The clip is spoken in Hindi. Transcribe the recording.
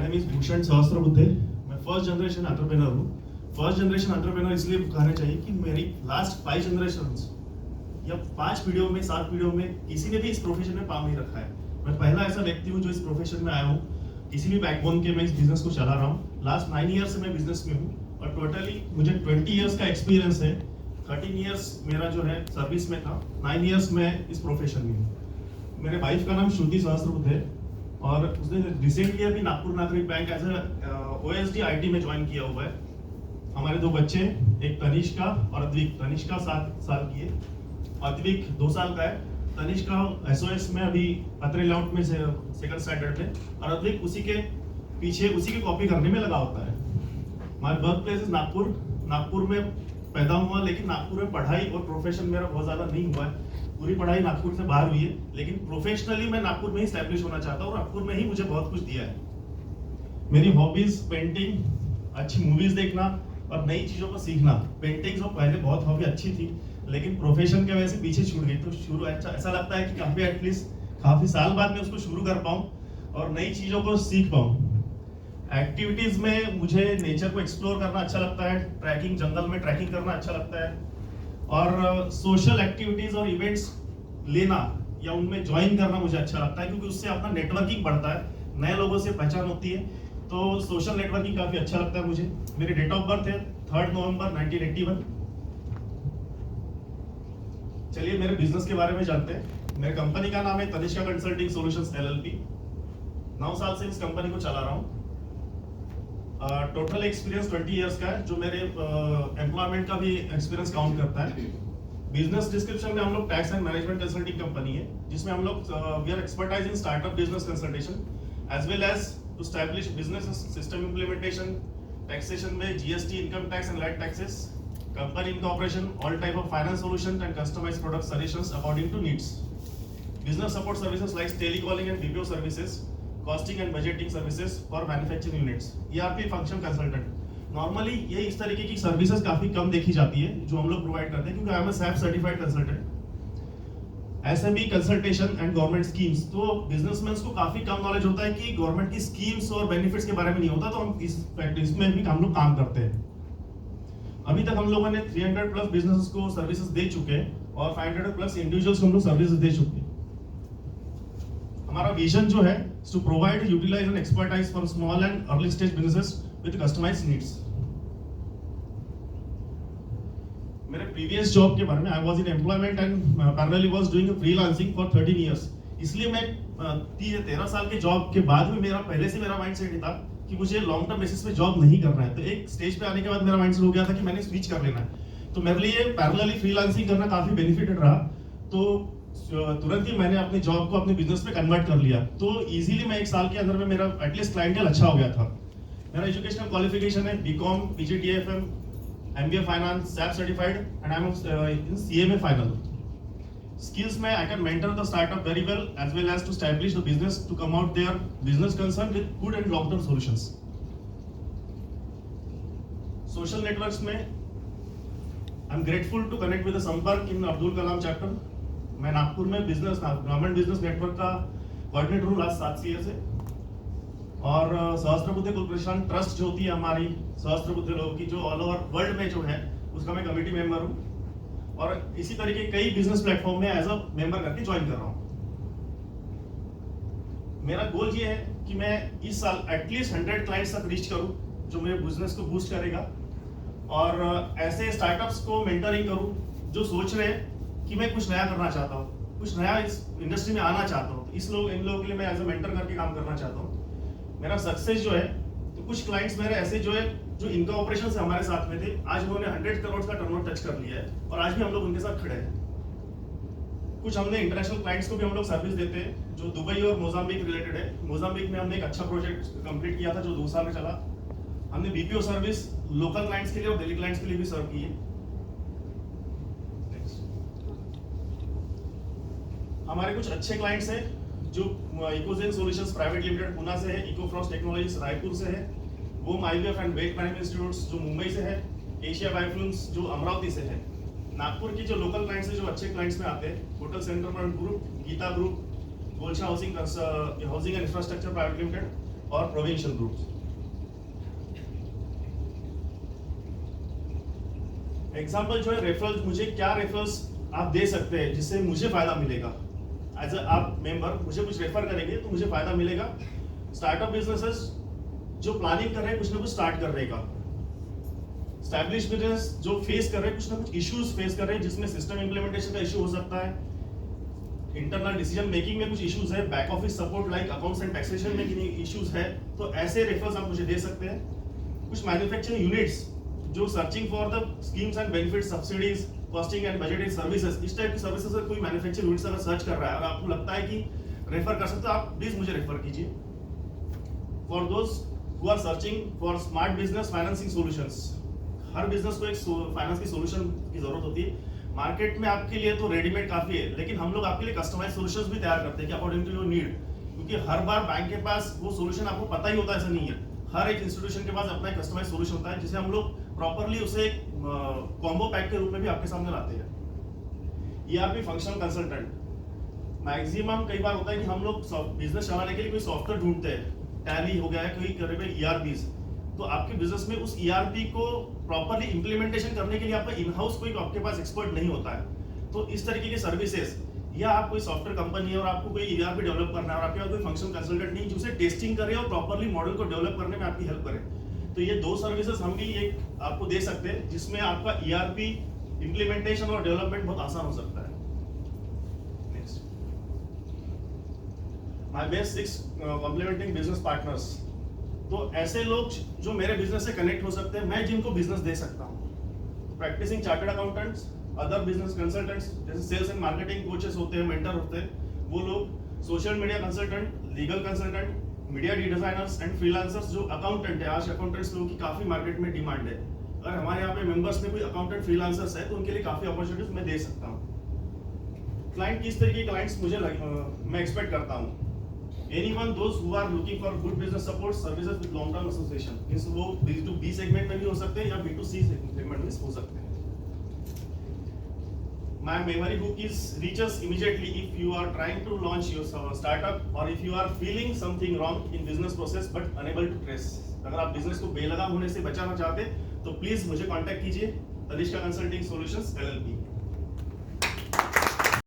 My name is Bhushan Sahasrabuddhe. मैं फर्स्ट जनरेशन एंटरप्रेन्योर हूँ। फर्स्ट जनरेशन एंटरप्रेन्योर इसलिए कहना चाहिए कि मेरी लास्ट 5 जनरेशंस या 5 पीढ़ियों में 7 पीढ़ियों में किसी ने भी इस प्रोफेशन में पाँव नहीं रखा है। मैं पहला ऐसा व्यक्ति हूँ जो इस प्रोफेशन में आया हूँ। किसी भी बैकबोन के मैं इस बिजनेस को चला रहा हूँ। लास्ट 9 ईयर से मैं बिजनेस में हूँ और टोटली मुझे 20 ईयर्स का एक्सपीरियंस है। 13 ईयर्स मेरा जो है सर्विस में था, 9 ईयर्स मैं इस प्रोफेशन में हूँ। मेरे वाइफ का नाम श्रुति सहस्त्रबुद्धे है और उसने रिसेंटली अभी नागपुर नागरिक बैंक एज OSD IT में ज्वाइन किया हुआ है। हमारे 2 बच्चे हैं, एक तनिष्का और अद्विक। तनिष्का 7 साल की है, अद्विक 2 साल का है। तनिष्का SOS में अभी अतरे लेआउट में सेकंड स्टैंडर्ड में और अद्विक उसी के पीछे उसी की कॉपी करने में लगा होता है। My birth place is Nagpur. Nagpur में पैदा हुआ, लेकिन नागपुर में पढ़ाई और प्रोफेशन मेरा बहुत ज़्यादा नहीं हुआ है। पूरी पढ़ाई नागपुर से बाहर हुई है, लेकिन प्रोफेशनली मैं नागपुर में ही स्टैब्लिश होना चाहता हूँ और नागपुर में ही मुझे बहुत कुछ दिया है। मेरी हॉबीज पेंटिंग, अच्छी मूवीज देखना और नई चीज़ों को सीखना। पेंटिंग जो पहले बहुत हॉबी अच्छी थी, लेकिन प्रोफेशन के वजह से पीछे छूट गई। तो शुरू ऐसा लगता है कि काफ़ी साल बाद मैं उसको शुरू कर पाऊँ और नई चीज़ों को सीख पाऊँ। एक्टिविटीज में मुझे नेचर को एक्सप्लोर करना अच्छा लगता है। ट्रैकिंग, जंगल में ट्रैकिंग करना अच्छा लगता है और सोशल एक्टिविटीज और इवेंट्स लेना या उनमें ज्वाइन करना मुझे अच्छा लगता है, क्योंकि उससे अपना नेटवर्किंग बढ़ता है, नए लोगों से पहचान होती है। तो सोशल नेटवर्किंग काफी अच्छा लगता है मुझे। मेरी डेट ऑफ बर्थ है 3 नवंबर 1981। चलिए मेरे बिजनेस के बारे में जानते हैं। मेरे कंपनी का नाम है तनिष्का कंसल्टिंग सॉल्यूशंस LLP। 9 साल से इस कंपनी को चला रहा हूँ। टोटल एक्सपीरियंस 20 इयर्स का है, जो मेरे एम्प्लॉयमेंट का भी एक्सपीरियंस काउंट करता है। बिजनेस डिस्क्रिप्शन में हम लोग tax and management consulting company है, जिसमें हम लोग we are expertise in startup business consultation as well as to establish business system implementation, taxation में GST, income tax and VAT taxes, company incorporation, all type of finance solution and customized product suggestions according to needs, business support services like telecalling and BPO services, costing and budgeting services for manufacturing units, ERP function consultant. Normally ये इस तरीके की सर्विसेज काफी कम देखी जाती है जो हम लोग प्रोवाइड करते हैं, क्योंकि I am SAP certified consultant. SME consultation and government schemes, तो बिजनेसमैन को काफी कम नॉलेज होता है कि गवर्नमेंट की स्कीम्स और बेनिफिट्स के बारे में नहीं होता, तो हम इसमें भी हम लोग काम करते हैं। अभी तक हम लोगों ने 300 प्लस बिजनेसेस को सर्विसेज दे चुके हैं और 500 प्लस इंडिविजुअल्स को हम लोग सर्विसेज दे चुके हैं। हमारा विजन जो है to provide, utilize and expertise for small and early stage businesses with customized needs. मेरे previous job के बारे में, I was in employment and parallelly was doing freelancing for 13 years. इसलिए मैं 13 साल के जॉब के बाद भी पहले से मेरा माइंडसेट था कि मुझे लॉन्ग टर्म बेसिस पे जॉब नहीं करना है। तो एक स्टेज पे आने के बाद मेरा माइंडसेट हो गया था कि मैंने स्विच कर लेना है। तो मेरे लिए पैरेलली फ्रीलांसिंग करना काफी बेनिफिटेड रहा। तो तुरंत ही मैंने अपने जॉब को अपने बिजनेस में कन्वर्ट कर लिया। तो इजीली मैं 1 साल के अंदर में मेरा एटलीस्ट क्लाइंटेल अच्छा हो गया था। मेरा एजुकेशनल क्वालिफिकेशन है BCom, PGDFM, MBA finance, SAP certified and I am in CMA final. Skills में I can mentor the startup very well as well as to establish the business to come out their business concern with good and long term solutions. Social networks में I am grateful to connect with the Sampark in Abdul Kalam chapter. मैं नागपुर में गवर्नमेंट बिजनेस नेटवर्क का कोऑर्डिनेटर हूँ लास्ट 7 ईयर से। और सहस्त्रबुद्धे कुलप्रशांत ट्रस्ट जो होती है हमारी सहस्त्रबुद्धे लोगों की, जो ऑल ओवर वर्ल्ड में जो है, उसका मैं कमेटी मेंबर हूँ और इसी तरीके कई बिजनेस प्लेटफॉर्म में एज अ मेंबर करके ज्वाइन कर रहा हूँ। मेरा गोल ये है कि मैं इस साल एटलीस्ट 100 क्लाइंट्स तक रीच करूँ, जो मेरे बिजनेस को बूस्ट करेगा, और ऐसे स्टार्टअप्स को मेंटरिंग करूँ जो सोच रहे हैं कि मैं कुछ नया करना चाहता हूँ, कुछ नया इस इंडस्ट्री में आना चाहता हूँ। तो इन लोगों के लिए मैं एज ए मेंटर करके काम करना चाहता हूँ। मेरा सक्सेस जो है, तो कुछ क्लाइंट्स मेरे ऐसे जो है जो इनका ऑपरेशन से हमारे साथ में थे, आज उन्होंने 100 करोड़ का टर्नओवर टच कर लिया है और आज भी हम लोग उनके साथ खड़े हैं। कुछ हमने इंटरनेशनल क्लाइंट्स को भी हम लोग सर्विस देते हैं, जो दुबई और मोजाम्बिक रिलेटेड है। मोजाम्बिक में हमने एक अच्छा प्रोजेक्ट कंप्लीट किया था जो 2 साल में चला। हमने BPO सर्विस लोकल क्लाइंट्स के लिए और दिल्ली क्लाइंट्स के लिए भी सर्व की है। हमारे कुछ अच्छे क्लाइंट्स हैं जो इकोजेन सॉल्यूशंस प्राइवेट लिमिटेड पुणे से है, इकोफ्रॉस्ट टेक्नोलॉजीज रायपुर से है, वोम IVF and weight management institutes जो मुंबई से है, एशिया बायोफ्यूल्स जो अमरावती से है। नागपुर की जो लोकल क्लाइंट्स हैं जो अच्छे क्लाइंट्स में आते हैं, hotel centre group, Geeta group, Golsha housing and infrastructure private limited, और प्रोविंशियल ग्रुप्स। एग्जाम्पल जो है रेफरल, मुझे क्या रेफरल्स आप दे सकते हैं जिससे मुझे फायदा मिलेगा। एज अ आप मेंबर मुझे कुछ रेफर करेंगे तो मुझे फायदा मिलेगा। स्टार्टअप बिजनेसेस जो प्लानिंग कर रहे हैं कुछ ना कुछ स्टार्ट करने का, स्टैब्लिश बिजनेस जो फेस कर रहे हैं कुछ ना कुछ इश्यूज फेस कर रहे हैं, जिसमें सिस्टम इंप्लीमेंटेशन का इशू हो सकता है, इंटरनल डिसीजन मेकिंग में कुछ इश्यूज है, back office support like accounts and taxation में इश्यूज है, तो ऐसे रेफरल्स आप मुझे दे सकते हैं। कुछ मैन्युफैक्चरिंग यूनिट्स जो searching for the schemes and benefit, subsidies, costing and budgeting services, इस टाइप की सर्विसेज से कोई मैन्युफैक्चरिंग यूनिट्स अगर सर्च कर रहा है और आपको लगता है कि रेफर कर सकते हो, आप प्लीज मुझे रेफर कीजिए। For those who are searching for smart business financing solutions, हर बिजनेस को एक फाइनेंस की सॉल्यूशन की जरूरत होती है। मार्केट में आपके लिए तो रेडीमेड काफी है, लेकिन हम लोग आपके लिए कस्टमाइज सॉल्यूशंस भी तैयार करते हैं कि अकॉर्डिंग टू योर नीड, क्योंकि हर बार बैंक के पास वो सॉल्यूशन आपको पता ही होता है, ऐसा नहीं है। हर एक इंस्टीट्यूशन के पास अपना एक कस्टमाइज सॉल्यूशन होता है, जिसे हम लोग प्रॉपर्ली उसे कॉम्बो पैक के रूप में भी आपके सामने लाते हैं। ईआरपी फंक्शनल कंसल्टेंट, मैक्सिमम कई बार होता है कि हम लोग बिजनेस चलाने के लिए कोई सॉफ्टवेयर ढूंढते हैं, टैली हो गया है, कोई करे ईआरपीज, तो आपके बिजनेस में उस ईआरपी को प्रॉपर्ली इंप्लीमेंटेशन करने के लिए आपका इन हाउस कोई आपके पास एक्सपर्ट नहीं होता है। तो इस तरीके के सर्विसेज, या आप कोई सॉफ्टवेयर कंपनी है और आपको कोई ईआरपी डेवलप करना है और आपके पास कोई फंक्शनल कंसल्टेंट नहीं जो उसे टेस्टिंग करे और प्रॉपर्ली मॉडल को डेवलप करने में आपकी हेल्प करे, तो ये दो सर्विसेज हम भी एक आपको दे सकते हैं, जिसमें आपका ईआरपी इंप्लीमेंटेशन और डेवलपमेंट बहुत आसान हो सकता है। Next, my best 6 complementing business partners, तो ऐसे लोग जो मेरे बिजनेस से कनेक्ट हो सकते हैं, मैं जिनको बिजनेस दे सकता हूँ। Practising chartered accountants, other business consultants जैसे सेल्स एंड मार्केटिंग कोचेस होते हैं, मेंटर होते हैं, वो लोग, social media consultant, legal consultant, media designers and freelancers जो अकाउंटेंट है। आज अकाउंटेंट्स लोगों की काफी मार्केट में डिमांड है। अगर हमारे यहाँ पे मेंबर्स में कोई अकाउंटेंट फ्रीलांसर्स है तो उनके लिए काफी अपॉर्चुनिटीज मैं दे सकता हूँ। क्लाइंट किस तरीके के क्लाइंट्स मैं एक्सपेक्ट करता हूँ। Anyone those who are looking for good business support services with long term association, means वो B2B सेगमेंट में भी हो सकते हैं या B2C सेगमेंट में हो सकते हैं। My memory book is reaches immediately if you are trying to launch your startup or if you are feeling something wrong in business process but unable to trace। अगर आप बिजनेस को बेलगाम होने से बचाना चाहते तो प्लीज मुझे कांटेक्ट कीजिए, तनिष्का कंसल्टिंग सॉल्यूशंस LLP।